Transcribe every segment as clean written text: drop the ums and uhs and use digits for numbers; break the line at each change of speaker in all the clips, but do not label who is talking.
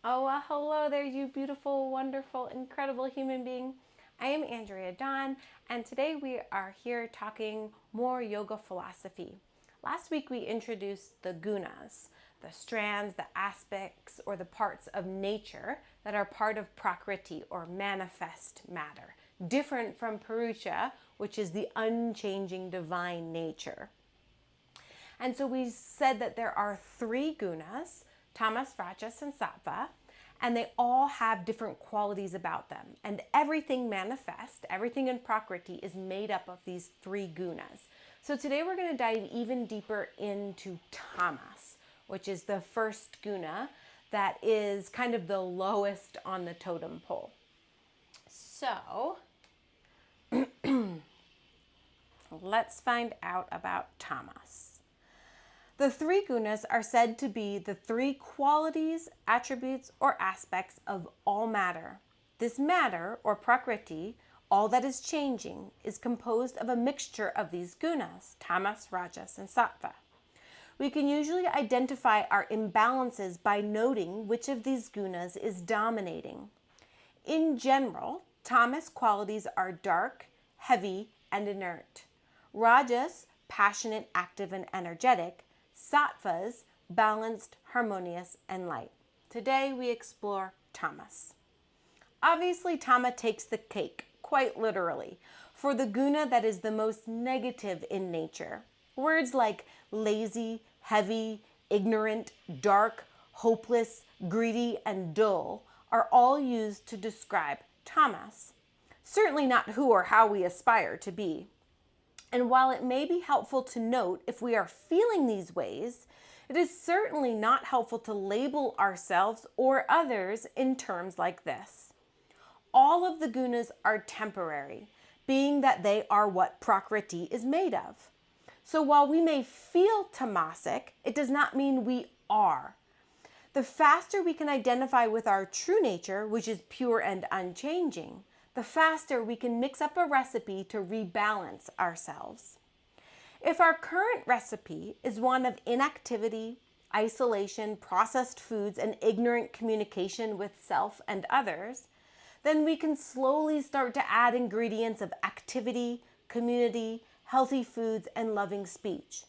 Oh, well, hello there, you beautiful, wonderful, incredible human being. I am Andrea Dawn, and today we are here talking more yoga philosophy. Last week we introduced the gunas, the strands, the aspects, or the parts of nature that are part of prakriti, or manifest matter, different from purusha, which is the unchanging divine nature. And so we said that there are three gunas, tamas, rajas, and sattva, and they all have different qualities about them. And everything manifest, everything in prakriti is made up of these three gunas. So today we're going to dive even deeper into tamas, which is the first guna that is kind of the lowest on the totem pole. So let's find out about tamas. The three gunas are said to be the three qualities, attributes, or aspects of all matter. This matter, or prakriti, all that is changing, is composed of a mixture of these gunas, tamas, rajas, and sattva. We can usually identify our imbalances by noting which of these gunas is dominating. In general, tamas qualities are dark, heavy, and inert. Rajas, passionate, active, and energetic. Sattvas, balanced, harmonious, and light. Today we explore tamas. Obviously, tama takes the cake, quite literally, for the guna that is the most negative in nature. Words like lazy, heavy, ignorant, dark, hopeless, greedy, and dull are all used to describe tamas. Certainly not who or how we aspire to be. And while it may be helpful to note if we are feeling these ways, it is certainly not helpful to label ourselves or others in terms like this. All of the gunas are temporary, being that they are what prakriti is made of. So while we may feel tamasic, it does not mean we are. The faster we can identify with our true nature, which is pure and unchanging, the faster we can mix up a recipe to rebalance ourselves. If our current recipe is one of inactivity, isolation, processed foods, and ignorant communication with self and others, then we can slowly start to add ingredients of activity, community, healthy foods, and loving speech.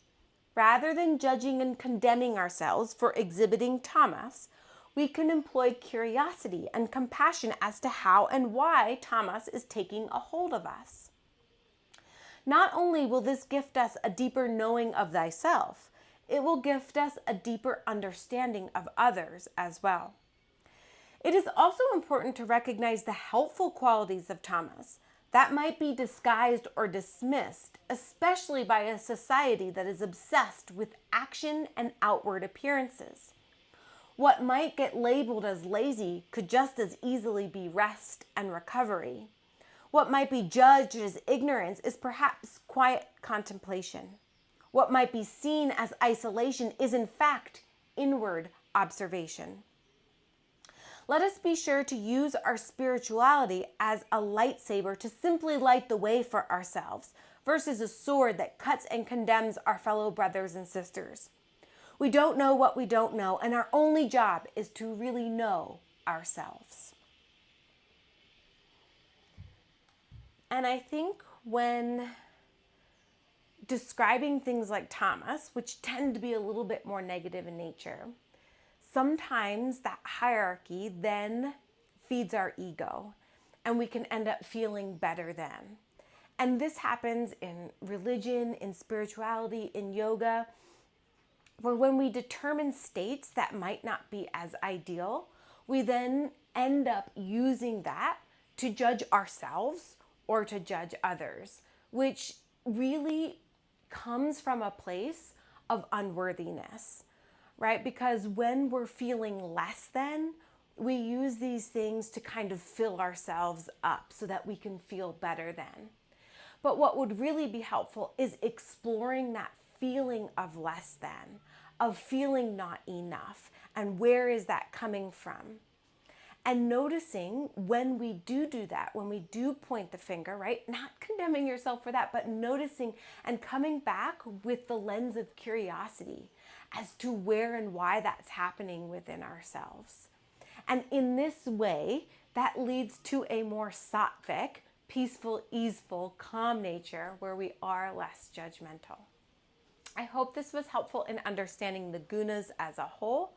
Rather than judging and condemning ourselves for exhibiting tamas, we can employ curiosity and compassion as to how and why tamas is taking a hold of us. Not only will this gift us a deeper knowing of thyself, it will gift us a deeper understanding of others as well. It is also important to recognize the helpful qualities of tamas that might be disguised or dismissed, especially by a society that is obsessed with action and outward appearances. What might get labeled as lazy could just as easily be rest and recovery. What might be judged as ignorance is perhaps quiet contemplation. What might be seen as isolation is in fact inward observation. Let us be sure to use our spirituality as a lightsaber to simply light the way for ourselves versus a sword that cuts and condemns our fellow brothers and sisters. We don't know what we don't know, and our only job is to really know ourselves. And I think when describing things like tamas, which tend to be a little bit more negative in nature, sometimes that hierarchy then feeds our ego, and we can end up feeling better than. And this happens in religion, in spirituality, in yoga, where when we determine states that might not be as ideal, we then end up using that to judge ourselves or to judge others, which really comes from a place of unworthiness, right? Because when we're feeling less than, we use these things to kind of fill ourselves up so that we can feel better than. But what would really be helpful is exploring that feeling of less than, of feeling not enough, and where is that coming from? And noticing when we do that, when we do point the finger, right? Not condemning yourself for that, but noticing and coming back with the lens of curiosity as to where and why that's happening within ourselves. And in this way, that leads to a more sattvic, peaceful, easeful, calm nature where we are less judgmental. I hope this was helpful in understanding the gunas as a whole,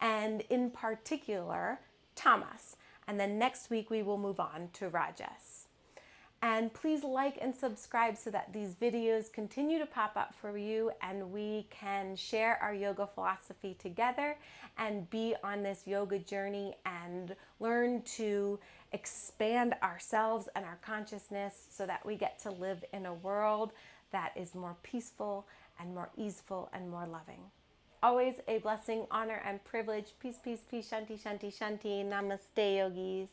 and in particular, tamas. And then next week we will move on to rajas. And please like and subscribe so that these videos continue to pop up for you and we can share our yoga philosophy together and be on this yoga journey and learn to expand ourselves and our consciousness so that we get to live in a world that is more peaceful and more easeful and more loving. Always a blessing, honor, and privilege. Peace, peace, peace, shanti, shanti, shanti. Namaste, yogis.